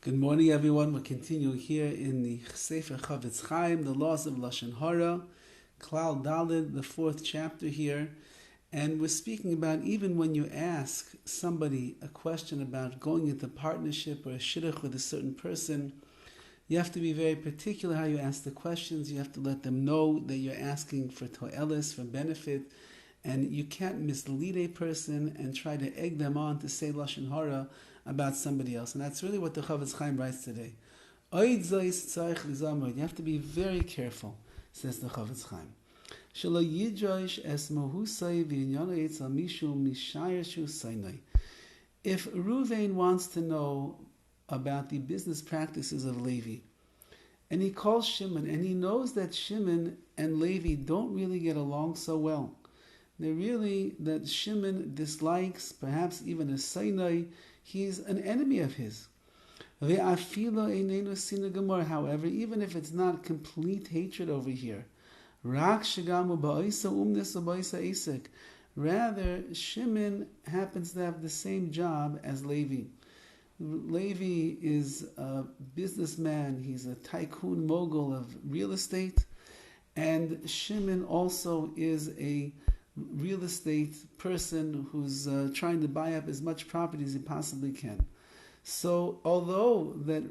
Good morning, everyone. We'll continue here in the CHOFETZ CHAIM, the laws of Lashon Hara, Klal Dovid, the 4th chapter here. And we're speaking about even when you ask somebody a question about going into partnership or a shidduch with a certain person, you have to be very particular how you ask the questions. You have to let them know that you're asking for to'elis, for benefit, and you can't mislead a person and try to egg them on to say Lashon Hara about somebody else. And that's really what the CHOFETZ CHAIM writes today. You have to be very careful, says the CHOFETZ CHAIM. If Ruvain wants to know about the business practices of Levi, and he calls Shimon, and he knows that Shimon and Levi don't really get along so well, that Shimon dislikes, perhaps even a Sinai, he's an enemy of his. However, even if it's not complete hatred over here, rather, Shimon happens to have the same job as Levi. Levi is a businessman, he's a tycoon mogul of real estate, and Shimon also is a real estate person who's trying to buy up as much property as he possibly can. So although that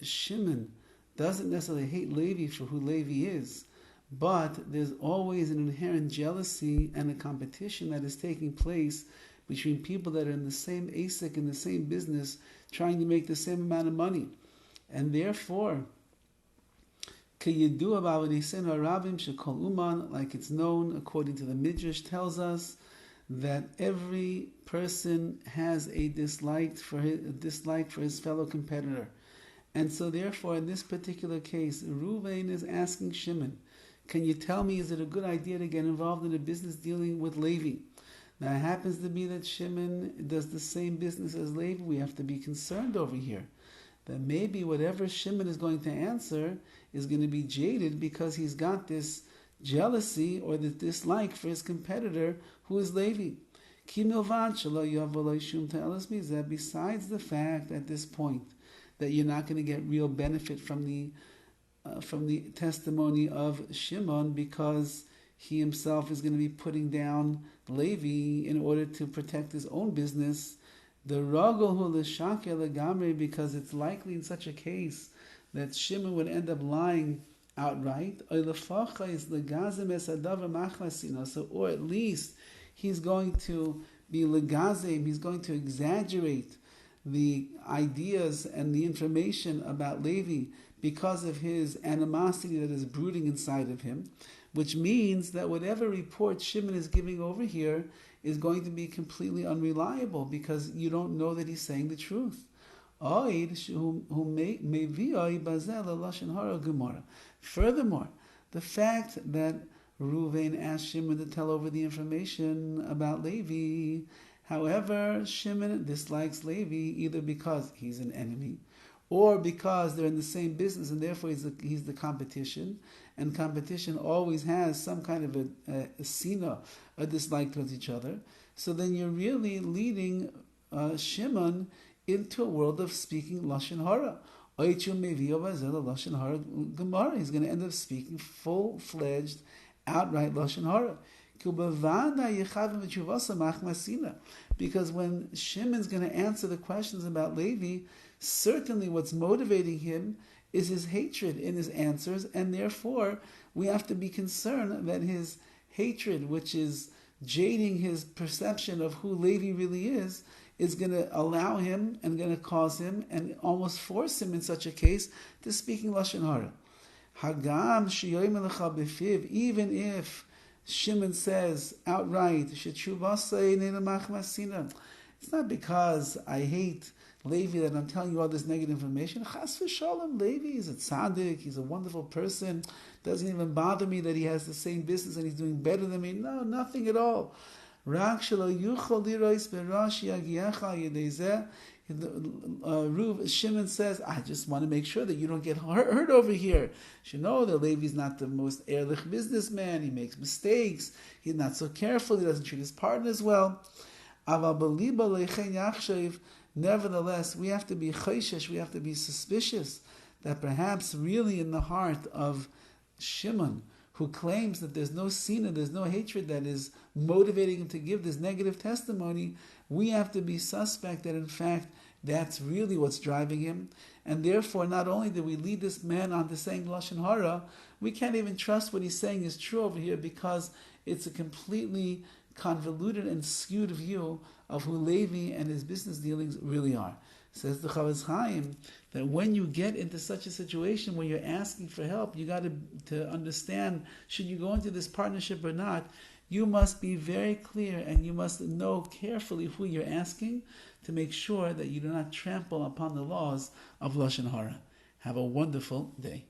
Shimon doesn't necessarily hate Levi for who Levi is, but there's always an inherent jealousy and a competition that is taking place between people that are in the same asik, in the same business, trying to make the same amount of money. And therefore, like it's known, according to the Midrash, tells us that every person has a dislike for his fellow competitor. And so therefore, in this particular case, Ruvain is asking Shimon, can you tell me, is it a good idea to get involved in a business dealing with Levi? Now it happens to be that Shimon does the same business as Levi. We have to be concerned over here that maybe whatever Shimon is going to answer is going to be jaded because he's got this jealousy or this dislike for his competitor who is Levi. Besides the fact at this point that you're not going to get real benefit from the testimony of Shimon because he himself is going to be putting down Levi in order to protect his own business. The ragol hu l'shaker legamre, because it's likely in such a case that Shimon would end up lying outright. Or at least he's going to be legazim, he's going to exaggerate the ideas and the information about Levi because of his animosity that is brooding inside of him, which means that whatever report Shimon is giving over here is going to be completely unreliable because you don't know that he's saying the truth. Furthermore, the fact that Ruvain asked Shimon to tell over the information about Levi, however, Shimon dislikes Levi either because he's an enemy or because they're in the same business and therefore he's the competition, and competition always has some kind of a sina, a dislike towards each other. So then you're really leading Shimon into a world of speaking Lashon Hara. He's going to end up speaking full-fledged, outright Lashon Hara. Because when Shimon's going to answer the questions about Levi, certainly what's motivating him is his hatred in his answers, and therefore we have to be concerned that his hatred, which is jading his perception of who Levi really is going to allow him and going to cause him and almost force him in such a case to speaking Lashon Hara. Even if Shimon says outright, it's not because I hate Levi that I'm telling you all this negative information. Chas v'shalom, Levi is a tzaddik, he's a wonderful person. Doesn't even bother me that he has the same business and he's doing better than me. No, nothing at all. Shimon says, I just want to make sure that you don't get hurt over here. You know that Levi's not the most ehrlich businessman. He makes mistakes. He's not so careful. He doesn't treat his partners well. Nevertheless, we have to be chayshish, we have to be suspicious that perhaps really in the heart of Shimon, who claims that there's no sinah, there's no hatred that is motivating him to give this negative testimony, we have to be suspect that in fact that's really what's driving him. And therefore, not only do we lead this man on to saying Lashon Hara, we can't even trust what he's saying is true over here because it's a completely convoluted and skewed view of who Levi and his business dealings really are. Says the CHOFETZ that when you get into such a situation where you're asking for help, you got to understand, should you go into this partnership or not, you must be very clear and you must know carefully who you're asking to make sure that you do not trample upon the laws of Lashon Hara. Have a wonderful day.